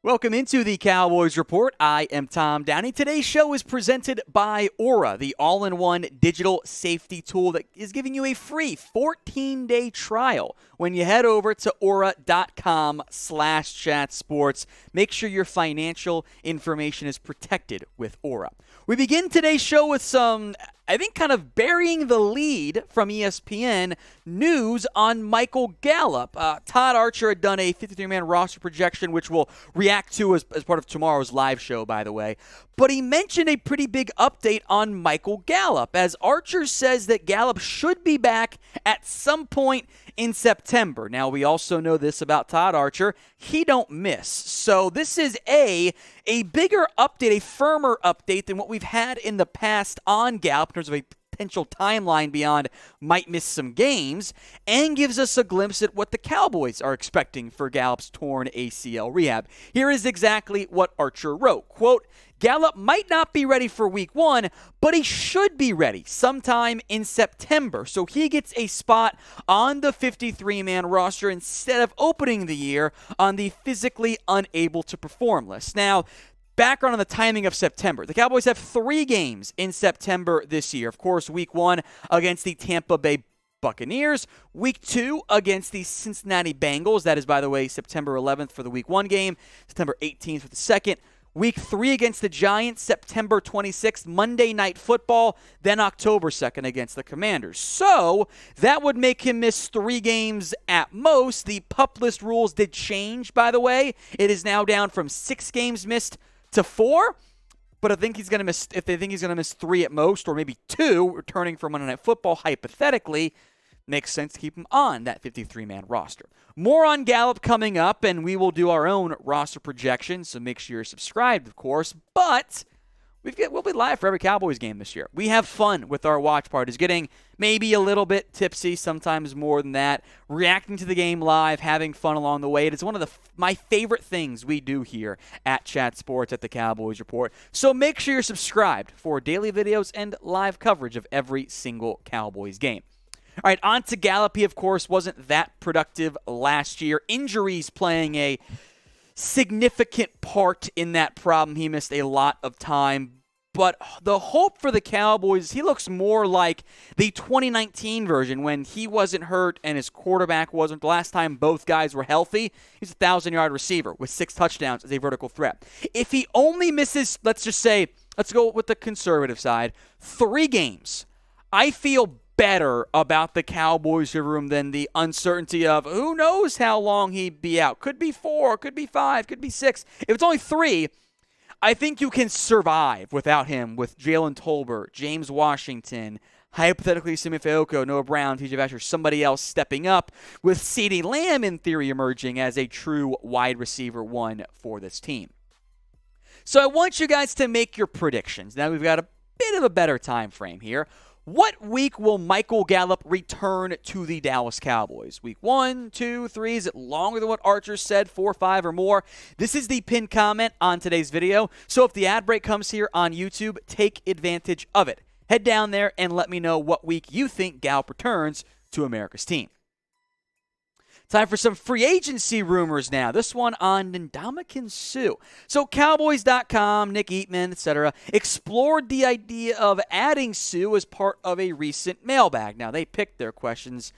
Welcome into the Cowboys Report. I am Tom Downey. Today's show is presented by Aura, the all-in-one digital safety tool that is giving you a free 14-day trial when you head over to aura.com/chatsports. Make sure your financial information is protected with Aura. We begin today's show with some, I think, kind of burying the lead from ESPN news on Michael Gallup. Todd Archer had done a 53-man roster projection, which we'll react to as part of tomorrow's live show, by the way. But he mentioned a pretty big update on Michael Gallup, as Archer says that Gallup should be back at some point in September. Now, we also know this about Todd Archer. He don't miss. So this is a bigger update, a firmer update than what we've had in the past on Gallup in terms of a potential timeline beyond might miss some games, and gives us a glimpse at what the Cowboys are expecting for Gallup's torn ACL rehab. Here is exactly what Archer wrote. Quote, Gallup might not be ready for week 1, but he should be ready sometime in September. So he gets a spot on the 53-man roster instead of opening the year on the physically unable to perform list. Now, background on the timing of September. The Cowboys have 3 games in September this year. Of course, week 1 against the Tampa Bay Buccaneers. Week 2 against the Cincinnati Bengals. That is, by the way, September 11th for the week 1 game, September 18th for the second. Week 3 against the Giants, September 26th, Monday Night Football, then October 2nd against the Commanders. So that would make him miss 3 games at most. The PUP list rules did change, by the way. It is now down from 6 games missed to 4. But I think he's going to miss, if they think he's going to miss 3 at most, or maybe 2, returning from Monday Night Football, hypothetically, makes sense to keep him on that 53-man roster. More on Gallup coming up, and we will do our own roster projections, so make sure you're subscribed, of course. But we'll be live for every Cowboys game this year. We have fun with our watch parties, getting maybe a little bit tipsy, sometimes more than that, reacting to the game live, having fun along the way. It is one of my favorite things we do here at Chat Sports at the Cowboys Report. So make sure you're subscribed for daily videos and live coverage of every single Cowboys game. All right, on to Gallup. He, of course, wasn't that productive last year. Injuries playing a significant part in that problem. He missed a lot of time. But the hope for the Cowboys, he looks more like the 2019 version when he wasn't hurt and his quarterback wasn't. The last time both guys were healthy, he's a 1,000-yard receiver with 6 touchdowns as a vertical threat. If he only misses, let's go with the conservative side, 3 games, I feel better about the Cowboys room than the uncertainty of who knows how long he'd be out. Could be 4, could be 5, could be 6. If it's only 3, I think you can survive without him with Jalen Tolbert, James Washington, hypothetically Simi Fehoko, Noah Brown, TJ Vasher, somebody else stepping up, with CeeDee Lamb in theory emerging as a true wide receiver 1 for this team. So I want you guys to make your predictions. Now we've got a bit of a better time frame here. What week will Michael Gallup return to the Dallas Cowboys? Week 1, 2, 3? Is it longer than what Archer said, 4, 5, or more? This is the pinned comment on today's video. So if the ad break comes here on YouTube, take advantage of it. Head down there and let me know what week you think Gallup returns to America's team. Time for some free agency rumors now. This one on Ndamukong Suh. So Cowboys.com, Nick Eatman, etc. explored the idea of adding Suh as part of a recent mailbag. Now, they picked their questions,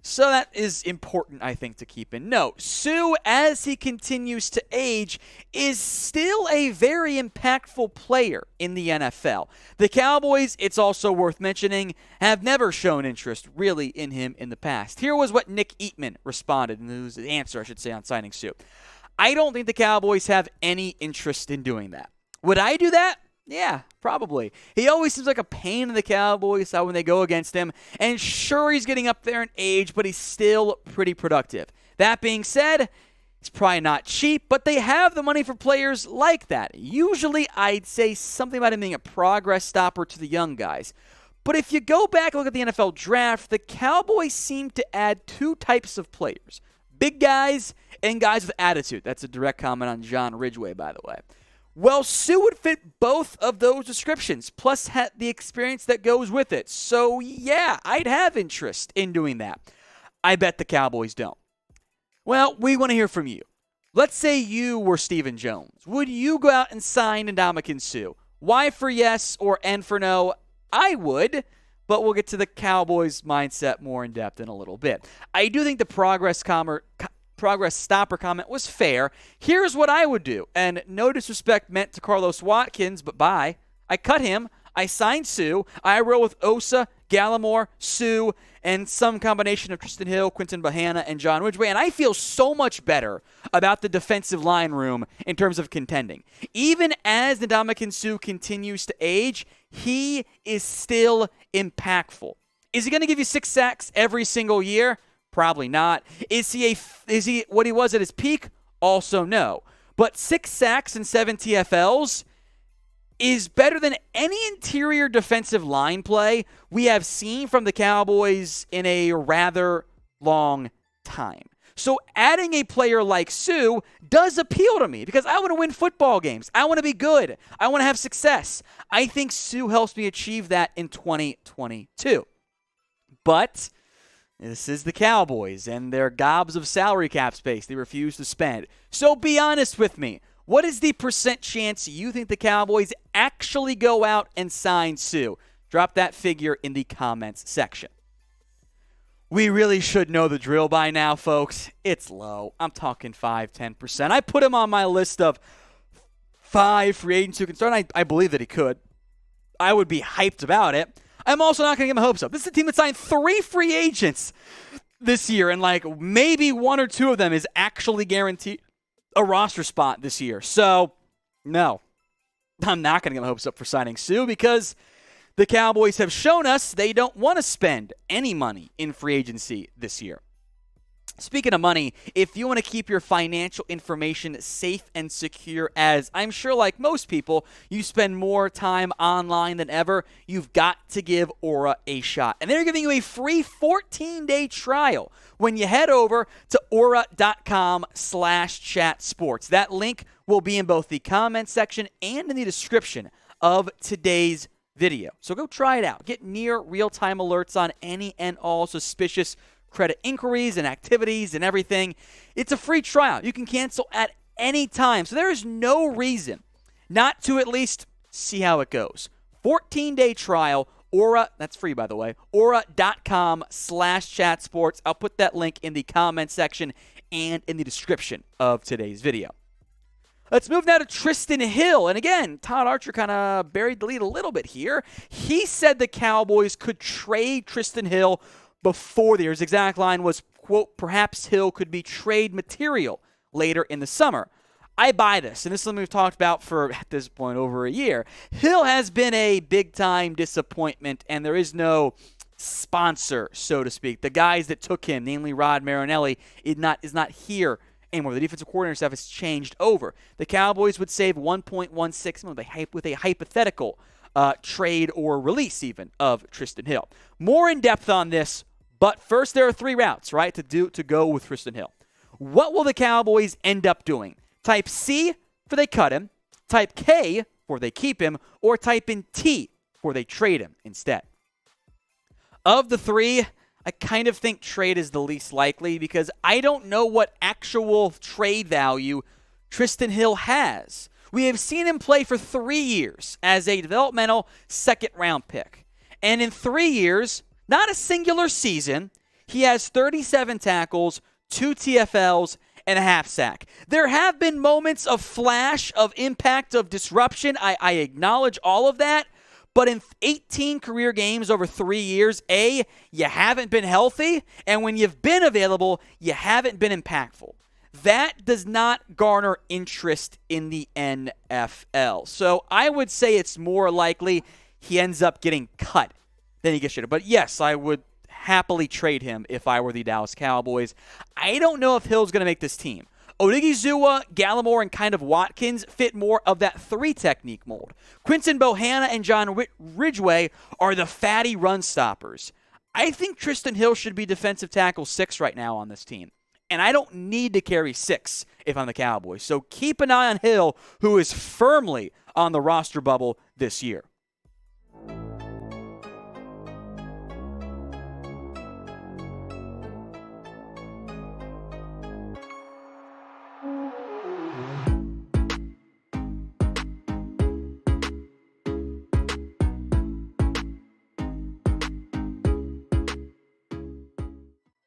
so that is important, I think, to keep in note. Suh, as he continues to age, is still a very impactful player in the NFL. The Cowboys, it's also worth mentioning, have never shown interest really in him in the past. Here was what Nick Eatman responded, and it was the answer, I should say, on signing Suh. I don't think the Cowboys have any interest in doing that. Would I do that? Yeah, probably. He always seems like a pain in the Cowboys when they go against him. And sure, he's getting up there in age, but he's still pretty productive. That being said, it's probably not cheap, but they have the money for players like that. Usually, I'd say something about him being a progress stopper to the young guys. But if you go back and look at the NFL draft, the Cowboys seem to add 2 types of players. Big guys and guys with attitude. That's a direct comment on John Ridgway, by the way. Well, Suh would fit both of those descriptions, plus the experience that goes with it. So, yeah, I'd have interest in doing that. I bet the Cowboys don't. Well, we want to hear from you. Let's say you were Stephen Jones. Would you go out and sign Ndamukong Suh? Y for yes or N for no? I would, but we'll get to the Cowboys' mindset more in depth in a little bit. I do think the progress stopper comment was fair. Here's what I would do, and no disrespect meant to Carlos Watkins, but bye. I cut him. I signed Suh. I roll with Osa, Gallimore, Suh, and some combination of Trysten Hill, Quinton Bohanna, and John Ridgway. And I feel so much better about the defensive line room in terms of contending. Even as Ndamukong Suh continues to age, he is still impactful. Is he going to give you 6 sacks every single year? Probably not. Is he what he was at his peak? Also no. But 6 sacks and 7 TFLs is better than any interior defensive line play we have seen from the Cowboys in a rather long time. So adding a player like Suh does appeal to me because I want to win football games. I want to be good. I want to have success. I think Suh helps me achieve that in 2022. But this is the Cowboys and their gobs of salary cap space they refuse to spend. So be honest with me. What is the % chance you think the Cowboys actually go out and sign Suh? Drop that figure in the comments section. We really should know the drill by now, folks. It's low. I'm talking 5-10%. I put him on my list of 5 free agents who can start. I believe that he could. I would be hyped about it. I'm also not going to get my hopes up. This is a team that signed 3 free agents this year, and maybe 1 or 2 of them is actually guaranteed a roster spot this year. So, no, I'm not going to get my hopes up for signing Suh because the Cowboys have shown us they don't want to spend any money in free agency this year. Speaking of money, if you want to keep your financial information safe and secure, as I'm sure like most people, you spend more time online than ever, you've got to give Aura a shot. And they're giving you a free 14-day trial when you head over to aura.com/chatsports. That link will be in both the comments section and in the description of today's video. So go try it out. Get near real-time alerts on any and all suspicious credit inquiries and activities and everything. It's a free trial. You can cancel at any time. So there is no reason not to at least see how it goes. 14-day trial, Aura, that's free by the way, aura.com/chatsports. I'll put that link in the comment section and in the description of today's video. Let's move now to Trysten Hill. And again, Todd Archer kind of buried the lead a little bit here. He said the Cowboys could trade Trysten Hill before the year. His exact line was, quote, perhaps Hill could be trade material later in the summer. I buy this, and this is something we've talked about for, at this point, over a year. Hill has been a big-time disappointment, and there is no sponsor, so to speak. The guys that took him, namely Rod Marinelli, is not here anymore. The defensive coordinator staff has changed over. The Cowboys would save $1.16 million with a hypothetical trade or release even of Trysten Hill. More in depth on this, but first there are 3 routes, right, to go with Trysten Hill. What will the Cowboys end up doing? Type C for they cut him, type K for they keep him, or type in T for they trade him instead. Of the 3, I kind of think trade is the least likely because I don't know what actual trade value Trysten Hill has. We have seen him play for 3 years as a developmental second-round pick. And in 3 years, not a singular season, he has 37 tackles, 2 TFLs, and a half sack. There have been moments of flash, of impact, of disruption. I acknowledge all of that. But in 18 career games over 3 years, A, you haven't been healthy, and when you've been available, you haven't been impactful. That does not garner interest in the NFL. So I would say it's more likely he ends up getting cut than he gets traded. But yes, I would happily trade him if I were the Dallas Cowboys. I don't know if Hill's going to make this team. Odighizuwa, Gallimore, and kind of Watkins fit more of that 3 technique mold. Quinton Bohanna and John Ridgway are the fatty run stoppers. I think Trysten Hill should be defensive tackle 6 right now on this team. And I don't need to carry 6 if I'm the Cowboys. So keep an eye on Hill, who is firmly on the roster bubble this year.